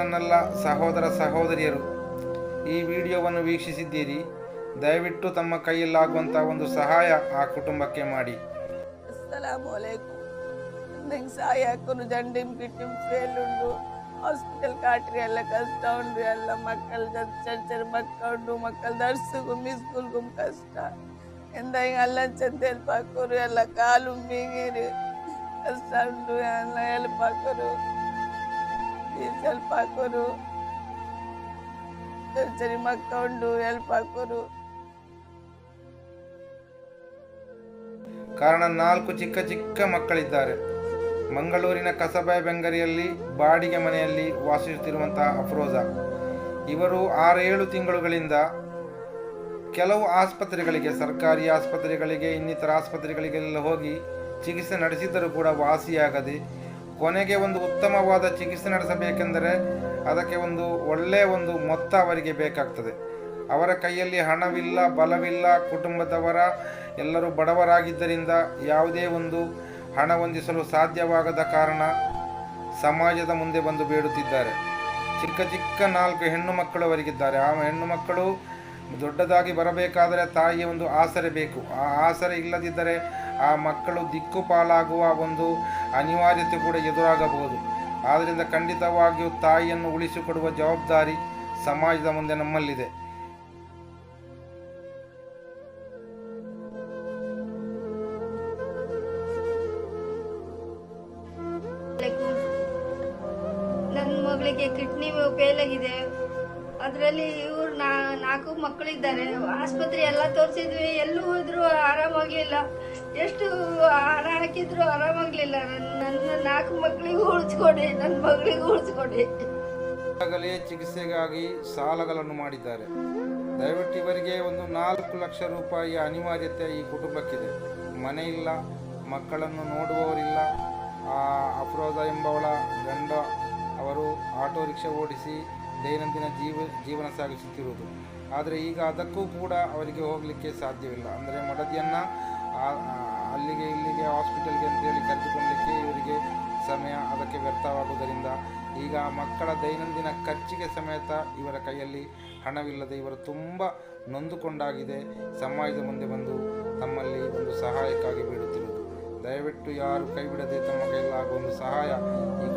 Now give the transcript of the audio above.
ನನ್ನೆಲ್ಲ ಸಹೋದರ ಸಹೋದರಿಯರು, ಈ ವಿಡಿಯೋವನ್ನು ವೀಕ್ಷಿಸಿದ್ದೀರಿ. ದಯವಿಟ್ಟು ತಮ್ಮ ಕೈಯಲ್ಲಾಗುವಂಥ ಒಂದು ಸಹಾಯ ಆ ಕುಟುಂಬಕ್ಕೆ ಮಾಡಿ. ಅಸ್ಸಲಾಮು ಅಲೈಕುಂ. ನಂಗೆ ಸಹಾಯ ಹಾಕೋನು ಜಂಡಿಮ್ ಗಿಟ್ಟಿಮ್ ಫೇಲ್ ಉಂಡು, ಹಾಸ್ಪಿಟಲ್ ಕಾಟ್ರಿ ಎಲ್ಲ ಕಷ್ಟ ಉಂಡು, ಎಲ್ಲ ಮಕ್ಕಳು ಚರ್ಚರ್ ಮಕ್ಕಳು ಮಕ್ಕಳು ದರ್ಸುಗು ಮಿಸ್ಕುಲ್ಗು ಕಷ್ಟ ಎಂದ ಹಿಂಗೆ ಅಲ್ಲ ಚಂದ ಹೆಲ್ಪ್ ಹಾಕೋರು, ಎಲ್ಲ ಕಾಲು ಮೀಗಿರಿ ಕಷ್ಟ ಉಂಡು, ಎಲ್ಲ ಹೆಲ್ಪ್ ಹಾಕೋರು ಹೆಲ್ಪ್ ಹಾಕೋರು, ಚರ್ಚರಿ ಮಕ್ಕ ಉಂಡು ಹೆಲ್ಪ್ ಹಾಕೋರು. ಕಾರಣ 4 ಚಿಕ್ಕ ಚಿಕ್ಕ ಮಕ್ಕಳಿದ್ದಾರೆ. ಮಂಗಳೂರಿನ ಕಸಬೆ ಬೆಂಗರಿಯಲ್ಲಿ ಬಾಡಿಗೆ ಮನೆಯಲ್ಲಿ ವಾಸಿಸುತ್ತಿರುವಂತಹ ಅಫ್ರೋಜಾ ಇವರು 6-7 ತಿಂಗಳುಗಳಿಂದ ಕೆಲವು ಆಸ್ಪತ್ರೆಗಳಿಗೆ, ಸರ್ಕಾರಿ ಆಸ್ಪತ್ರೆಗಳಿಗೆ, ಇನ್ನಿತರ ಆಸ್ಪತ್ರೆಗಳಿಗೆಲ್ಲ ಹೋಗಿ ಚಿಕಿತ್ಸೆ ನಡೆಸಿದ್ದರೂ ಕೂಡ ವಾಸಿಯಾಗದೆ ಕೊನೆಗೆ ಒಂದು ಉತ್ತಮವಾದ ಚಿಕಿತ್ಸೆ ನಡೆಸಬೇಕೆಂದರೆ ಅದಕ್ಕೆ ಒಂದು ಒಳ್ಳೆಯ ಒಂದು ಮೊತ್ತ ಅವರಿಗೆ ಬೇಕಾಗ್ತದೆ. ಅವರ ಕೈಯಲ್ಲಿ ಹಣವಿಲ್ಲ, ಬಲವಿಲ್ಲ, ಕುಟುಂಬದವರ ಎಲ್ಲರೂ ಬಡವರಾಗಿದ್ದರಿಂದ ಯಾವುದೇ ಒಂದು ಹಣ ಹೊಂದಿಸಲು ಸಾಧ್ಯವಾಗದ ಕಾರಣ ಸಮಾಜದ ಮುಂದೆ ಬಂದು ಬೇಡುತ್ತಿದ್ದಾರೆ. ಚಿಕ್ಕ ಚಿಕ್ಕ 4 ಹೆಣ್ಣು ಮಕ್ಕಳು ಅವರಿಗಿದ್ದಾರೆ. ಆ ಹೆಣ್ಣು ಮಕ್ಕಳು ದೊಡ್ಡದಾಗಿ ಬರಬೇಕಾದರೆ ತಾಯಿಯ ಒಂದು ಆಸರೆ ಬೇಕು. ಆ ಆಸರೆ ಇಲ್ಲದಿದ್ದರೆ ಆ ಮಕ್ಕಳು ದಿಕ್ಕುಪಾಲಾಗುವ ಒಂದು ಅನಿವಾರ್ಯತೆ ಕೂಡ ಎದುರಾಗಬಹುದು. ಆದ್ದರಿಂದ ಖಂಡಿತವಾಗಿಯೂ ತಾಯಿಯನ್ನು ಉಳಿಸಿಕೊಡುವ ಜವಾಬ್ದಾರಿ ಸಮಾಜದ ಮುಂದೆ ನಮ್ಮಲ್ಲಿದೆ. ನನ್ನ ಮಗಳಿಗೆ ಕಿಡ್ನಿ ಫೇಲ್ ಆಗಿದೆ. ಅದರಲ್ಲಿ ಇವ್ರು 4 ಮಕ್ಕಳಿದ್ದಾರೆ. ಆಸ್ಪತ್ರೆ ಎಲ್ಲ ತೋರಿಸಿದ್ವಿ, ಎಲ್ಲೂ ಹೋದ್ರು ಆರಾಮಾಗಲಿಲ್ಲ. ಎಷ್ಟು ಹಣ ಹಾಕಿದ್ರು ಆರಾಮಾಗಲಿಲ್ಲ. ನನ್ನ 4 ಮಕ್ಕಳಿಗೂ ಉಳಿಸ್ಕೊಡಿ, ನನ್ನ ಮಗಳಿಗೂ ಉಳಿಸ್ಕೊಡಿ. ಈಗಾಗಲೇ ಚಿಕಿತ್ಸೆಗಾಗಿ ಸಾಲಗಳನ್ನು ಮಾಡಿದ್ದಾರೆ. ದಯವಿಟ್ಟು ಇವರಿಗೆ ಒಂದು 4 ಲಕ್ಷ ರೂಪಾಯಿ ಅನಿವಾರ್ಯತೆ ಈ ಕುಟುಂಬಕ್ಕಿದೆ. ಮನೆ ಇಲ್ಲ, ಮಕ್ಕಳನ್ನು ನೋಡುವವರಿಲ್ಲ. ಅಫ್ರೋಜಾ ಎಂಬವಳ ಗಂಡ ಅವರು ಆಟೋ ರಿಕ್ಷಾ ಓಡಿಸಿ ದೈನಂದಿನ ಜೀವನ ಸಾಗಿಸುತ್ತಿರುವುದು. ಆದರೆ ಈಗ ಅದಕ್ಕೂ ಕೂಡ ಅವರಿಗೆ ಹೋಗಲಿಕ್ಕೆ ಸಾಧ್ಯವಿಲ್ಲ. ಅಂದರೆ ಮಡದಿಯನ್ನು ಅಲ್ಲಿಗೆ ಇಲ್ಲಿಗೆ ಹಾಸ್ಪಿಟಲ್ಗೆ ಅಂತೇಳಿ ಕರೆದುಕೊಳ್ಳಲಿಕ್ಕೆ ಇವರಿಗೆ ಸಮಯ ಅದಕ್ಕೆ ವ್ಯರ್ಥವಾಗುವುದರಿಂದ ಈಗ ಮಕ್ಕಳ ದೈನಂದಿನ ಖರ್ಚಿಗೆ ಸಮೇತ ಇವರ ಕೈಯಲ್ಲಿ ಹಣವಿಲ್ಲದೆ ಇವರು ತುಂಬ ನೊಂದುಕೊಂಡಾಗಿದೆ. ಸಮಾಜದ ಮುಂದೆ ಬಂದು ತಮ್ಮಲ್ಲಿ ಒಂದು ಸಹಾಯಕ್ಕಾಗಿ ಬೇಡುತ್ತಿರುವುದು. ದಯವಿಟ್ಟು ಯಾರು ಕೈ ಬಿಡದೆ ತಮ್ಮ ಕೈಯಲ್ಲಾಗುವ ಒಂದು ಸಹಾಯ ಈ